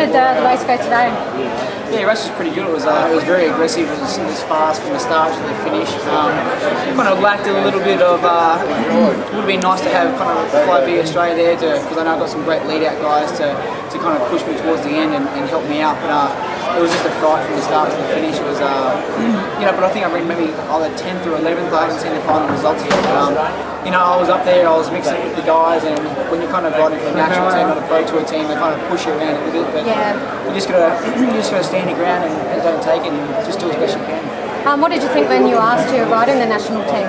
did the race go today? Yeah, the race was pretty good. It was very aggressive. It was fast from the start to the finish. Kind of lacked a little bit of. It would have been nice to have kind of Fly B Australia there, because I know I've got some great lead out guys to kind of push me towards the end and help me out. But it was just a fight from the start to the finish. It was, but I think I ran maybe either 10th or 11th. I haven't seen the final results yet. But, I was up there. I was mixing it with the guys, and when you're kind of riding for a national team, not a pro tour team, they kind of push you around a little bit. But you just gotta stand your ground and don't take it, and just do as best you can. What did you think when you were asked to ride in the national team?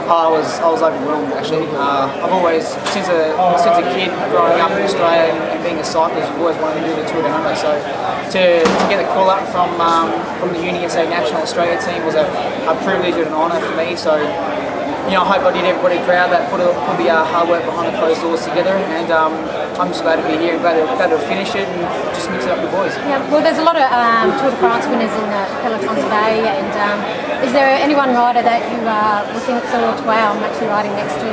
I was overwhelmed actually. I've always, since a kid growing up in Australia and being a cyclist, I've always wanted to do the Tour Down Under. So to get the call up from the Uni SA National Australia team was a privilege and an honour for me. So I hope I did everybody proud that put the hard work behind the closed doors together, and I'm just glad to be here and glad to finish it and just mix it up with the boys. Yeah, well, there's a lot of Tour de France winners in the peloton today, and is there anyone rider that you will think thought, wow, I'm actually riding next to?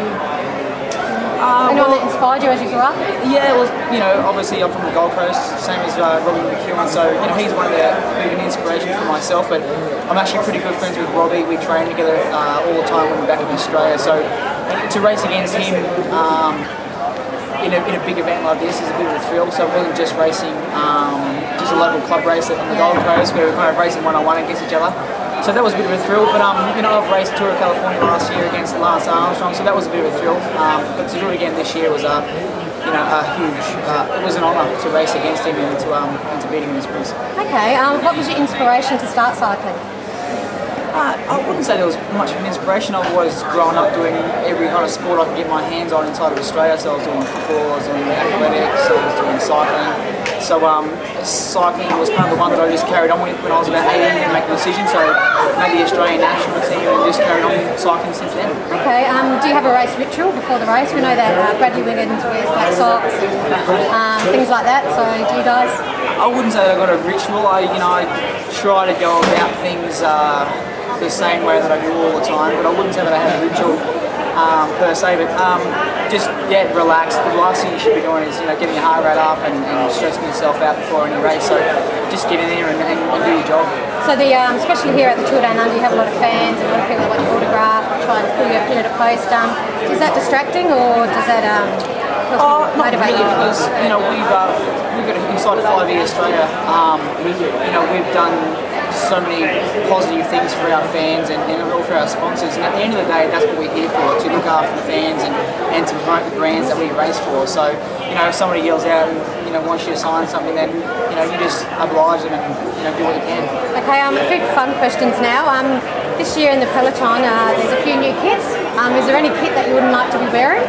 Anyone that inspired you as you grew up? Yeah, well, obviously I'm from the Gold Coast, same as Robbie McEwen, so he's one of the big inspiration for myself. But I'm actually pretty good friends with Robbie. We train together all the time when we're back in Australia. So to race against him in a big event like this is a bit of a thrill. So it wasn't just racing, just a local club race on the Gold Coast where we were kind of racing one-on-one against each other. So that was a bit of a thrill, but I've raced Tour of California last year against Lance Armstrong, so that was a bit of a thrill. But to do it again this year was a huge. It was an honour to race against him and to beat him in the sprints. Okay, what was your inspiration to start cycling? I wouldn't say there was much of an inspiration. I've always grown up doing every kind of sport I could get my hands on inside of Australia. So I was doing football, I was doing athletics, I was doing cycling. So cycling was kind of the one that I just carried on with when I was about 18 and make a decision. So made the Australian national team and just carried on cycling since then. Okay, do you have a race ritual before the race? We know that Bradley Wiggins wears black socks, things like that. So do you guys? I wouldn't say that I've got a ritual. I try to go about things the same way that I do all the time, but I wouldn't say that I have a ritual per se, but just relax. The last thing you should be doing is getting your heart rate up and stressing yourself out before any race. So just get in there and do your job. So especially here at the Tour Down Under, you have a lot of fans and a lot of people that want your autograph or try and pull you up at a post. Is that distracting, or does that motivate you? Because we've got inside of Fly B Australia. We've done so many positive things for our fans and all for our sponsors, and at the end of the day that's what we're here for, to look after the fans and to promote the brands that we race for. So if somebody yells out and wants you to sign something, then you just oblige them and do what you can. Okay, a few fun questions now. This year in the peloton there's a few new kits. Is there any kit that you wouldn't like to be wearing?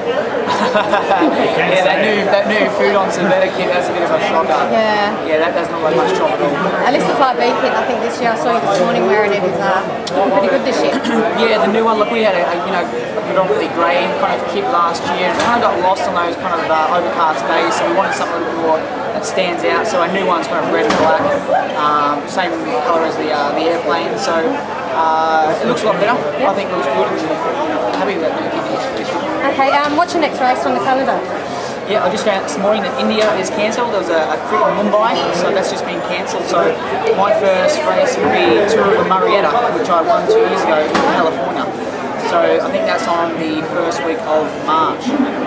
Yeah, that new food on Cervetta kit, that's a bit of a shocker. Yeah, that does not look much chop at all. At least the Fly B kit, I think this year, I saw you this morning wearing it, is pretty good this year. Yeah, the new one, look, we had a predominantly grey kind of kit last year. It kind of got lost on those kind of overcast days, so we wanted something a little bit more that stands out. So our new one's kind of red and black, same colour as the airplane. So it looks a lot better. I think it looks good. Happy with that new kit this year. Okay, what's your next race on the calendar? Yeah, I just found out this morning that India is cancelled. There was a crit in Mumbai, so that's just been cancelled. So my first race will be Tour of the Marietta, which I won 2 years ago in California. So I think that's on the first week of March.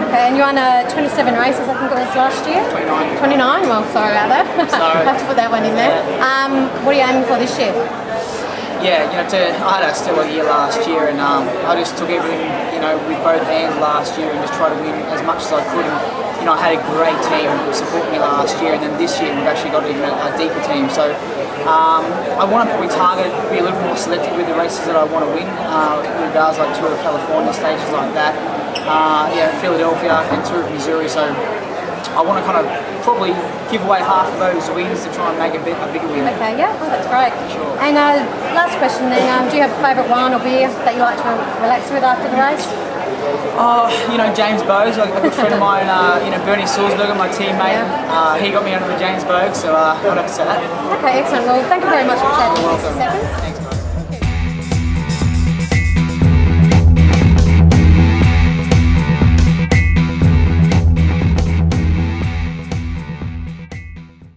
Okay, and you won 27 races, I think it was last year? 29. 29? Well, sorry about that. Sorry. I have to put that one in there. What are you aiming for this year? Yeah, I had a stellar year last year, and I just took everything, with both hands last year and just tried to win as much as I could. And, I had a great team support me last year, and then this year we've actually got even a deeper team. So I want to probably be a little more selective with the races that I want to win, with regards like Tour of California, stages like that, Philadelphia and Tour of Missouri. So I want to kind of probably give away half of those wins to try and make a bigger win. Okay, yeah, well, that's great. Sure. And last question then, do you have a favourite wine or beer that you like to relax with after the race? James Bogues, a good friend of mine, Bernie Salzberger, my teammate, he got me onto the James Bogues, so I'd have to say that. Okay, excellent. Well, thank you very much for chatting. You're welcome. Thanks.